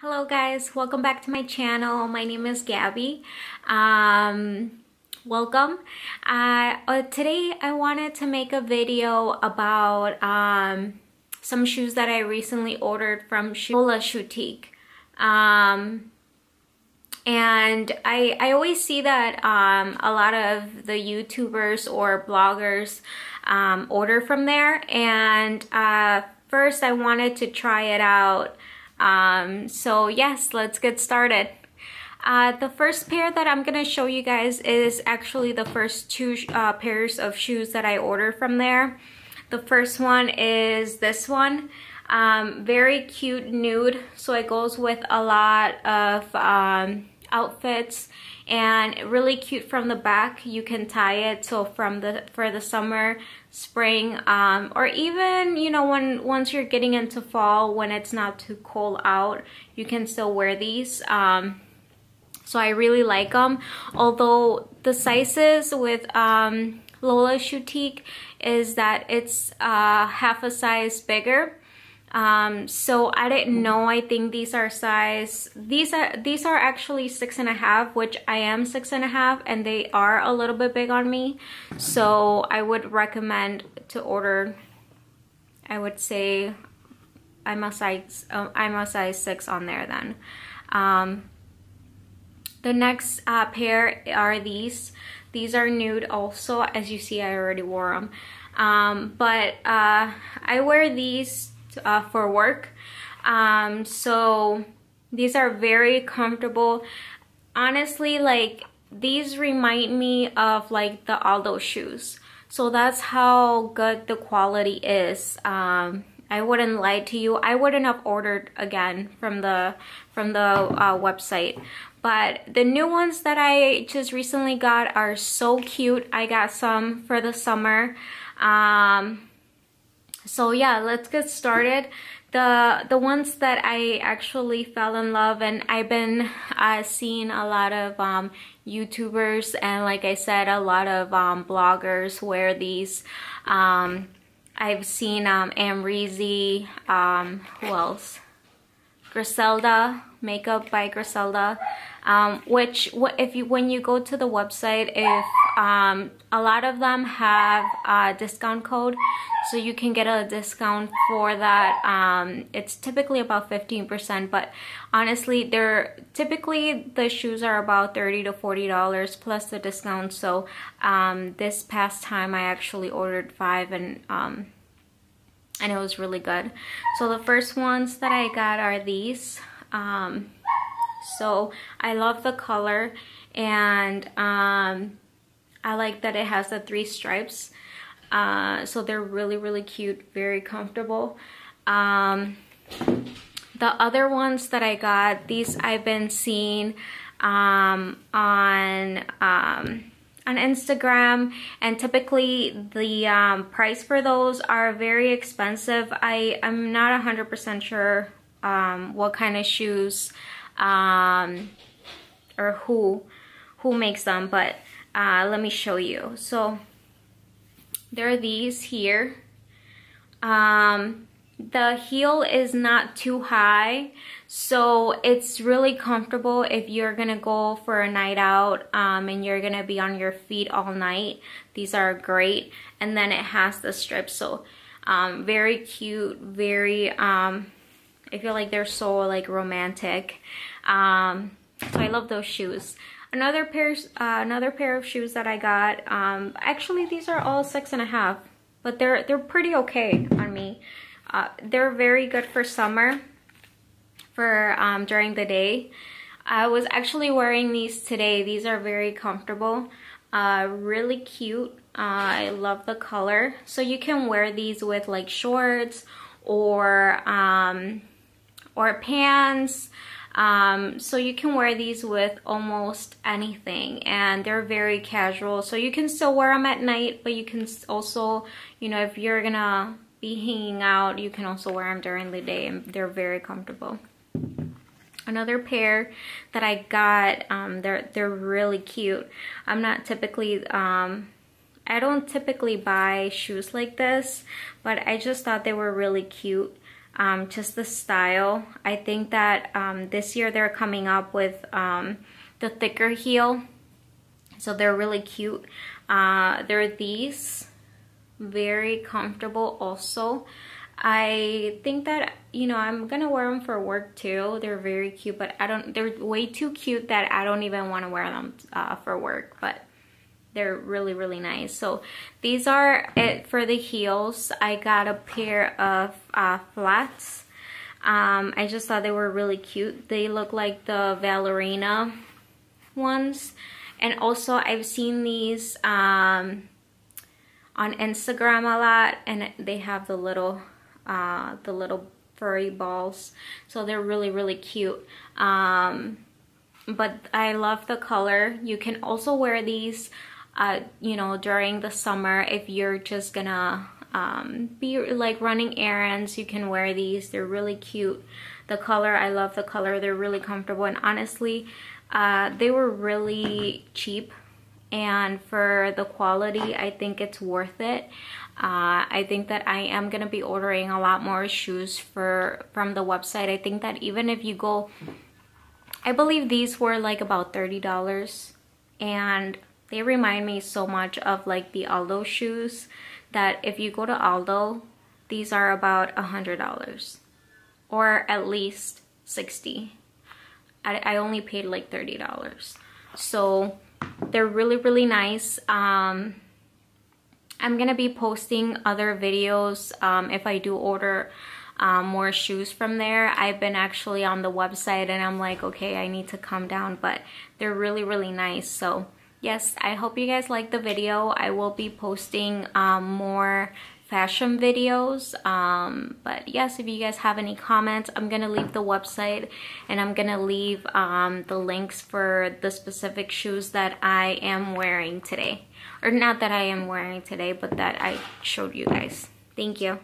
Hello guys, welcome back to my channel. My name is Gabby. Welcome. Today I wanted to make a video about some shoes that I recently ordered from Lola Shoutique. And I always see that a lot of the YouTubers or bloggers order from there, and first I wanted to try it out. So yes, let's get started. The first pair that I'm gonna show you guys is actually the first two pairs of shoes that I ordered from there. The first one is this one. Very cute nude, so it goes with a lot of outfits, and really cute from the back. You can tie it, so for the summer, spring, or even, you know, once you're getting into fall, when it's not too cold out, you can still wear these. So I really like them, although the sizes with Lola Shoutique is that it's half a size bigger. So I didn't know. I think these are size, these are actually 6.5, which I am 6.5, and they are a little bit big on me. So I would recommend to order, I would say I'm a size 6 on there then. The next pair are these. These are nude also. As you see, I already wore them. But I wear these for work. So these are very comfortable. Honestly, like, these remind me of like the Aldo shoes. So that's how good the quality is. I wouldn't lie to you. I wouldn't have ordered again from the website. But the new ones that I just recently got are so cute. I got some for the summer. So yeah, let's get started. The ones that I actually fell in love, and I've been seeing a lot of YouTubers, and like I said, a lot of bloggers wear these. I've seen Amrezy, who else? Griselda, Makeup by Griselda, when you go to the website, if a lot of them have a discount code, so you can get a discount for that. It's typically about 15%, but honestly, typically the shoes are about $30 to $40 plus the discount. So this past time I actually ordered 5, and it was really good. So the first ones that I got are these. So I love the color, and I like that it has the 3 stripes. So they're really cute, very comfortable. The other ones that I got, these I've been seeing on Instagram, and typically the price for those are very expensive. I'm not 100% sure what kind of shoes or who makes them, but let me show you. So there are these here. The heel is not too high, so it's really comfortable if you're gonna go for a night out and you're gonna be on your feet all night. These are great. And then it has the strips, so very cute, very I feel like they're so like romantic. So I love those shoes. Another pair of shoes that I got, actually these are all 6.5, but they're pretty okay on me. They're very good for summer, for during the day. I was actually wearing these today. These are very comfortable, really cute. I love the color. So you can wear these with like shorts or pants. So you can wear these with almost anything, and they're very casual. So you can still wear them at night, but you can also, you know, if you're gonna be hanging out, you can also wear them during the day, and they're very comfortable. Another pair that I got, they're really cute. I'm not typically, I don't typically buy shoes like this, but I just thought they were really cute. just the style. I think that this year they're coming up with the thicker heel, so they're really cute. They're these, very comfortable also. I think that, you know, I'm gonna wear them for work too. They're very cute, but they're way too cute that I don't even want to wear them for work, but they're really, really nice. So these are it for the heels. I got a pair of flats. I just thought they were really cute. They look like the ballerina ones. And also I've seen these on Instagram a lot, and they have the little furry balls, so they're really, really cute. But I love the color. You can also wear these you know, during the summer if you're just gonna be like running errands. You can wear these. They're really cute. The color, I love the color. They're really comfortable, and honestly they were really cheap, and for the quality I think it's worth it. I think that I am gonna be ordering a lot more shoes from the website. I think that even if you go, I believe these were like about $30, and they remind me so much of like the Aldo shoes, that if you go to Aldo, these are about $100 or at least $60. I only paid like $30. So they're really, really nice. I'm gonna be posting other videos if I do order more shoes from there. I've been actually on the website and I'm like, okay, I need to calm down, but they're really, really nice. So yes, I hope you guys like the video. I will be posting more fashion videos. But yes, if you guys have any comments, I'm gonna leave the website, and I'm gonna leave the links for the specific shoes that I am wearing today. Or not that I am wearing today, but that I showed you guys. Thank you.